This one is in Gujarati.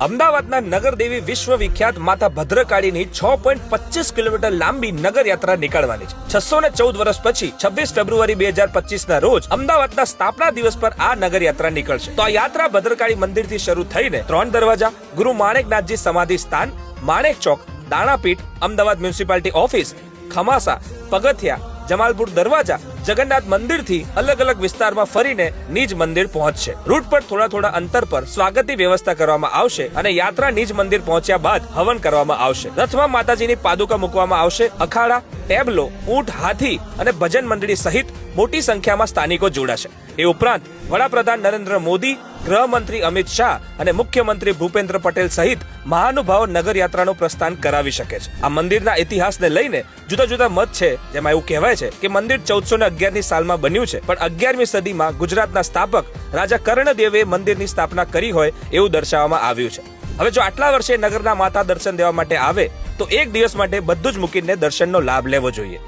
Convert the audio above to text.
અમદાવાદના નગરદેવી વિશ્વવિખ્યાત માતા ભદ્રકાળીની 6.25 કિલોમીટર લાંબી નગર યાત્રા નીકળવાની છે. 614 વર્ષ પછી 26 ફેબ્રુઆરી 2025 ના રોજ અમદાવાદના સ્થાપના દિવસ પર આ નગર યાત્રા નીકળશે. તો આ યાત્રા ભદ્રકાળી મંદિરથી શરૂ થઈને 3 દરવાજા, ગુરુ માણેકનાથજી સમાધિ સ્થાન, માણેક ચોક, દાણાપીઠ, અમદાવાદ મ્યુનિસિપાલિટી ઓફિસ, ખમાસા, પગથિયા, જમાલપુર દરવાજા, જગન્નાથ મંદિરથી અલગ અલગ વિસ્તારમાં ફરીને નિજ મંદિર પહોંચશે. રૂટ પર થોડા અંતર પર સ્વાગતની વ્યવસ્થા કરવામાં આવશે અને યાત્રા નિજ મંદિર પહોંચ્યા બાદ હવન કરવામાં આવશે. રથમાં માતાજીની પાદુકા મૂકવામાં આવશે. અખાડા, ટેબલો, ઊંટ, હાથી અને ભજન મંડળી સહિત મોટી સંખ્યામાં સ્થાનિકો જોડાશે. એ ઉપરાંત વડાપ્રધાન નરેન્દ્ર મોદી, ગૃહમંત્રી અમિત શાહ અને મુખ્યમંત્રી ભૂપેન્દ્ર પટેલ સહિત મહાનુભાવો નગર યાત્રાનું પ્રસ્થાન કરાવી શકે છે. આ મંદિરના ઇતિહાસને લઈને જુદા જુદા મત છે, જેમાં એવું કહેવાય છે કે મંદિર 1411 ની સાલમાં બન્યું છે, પણ 11મી સદીમાં ગુજરાતના સ્થાપક રાજા કર્ણદેવે મંદિરની સ્થાપના કરી હોય એવું દર્શાવવામાં આવ્યું છે. હવે જો આટલા વર્ષે નગરના માતા દર્શન દેવા માટે આવે તો એક દિવસ માટે બધું જ મૂકીને દર્શનનો લાભ લેવો જોઈએ.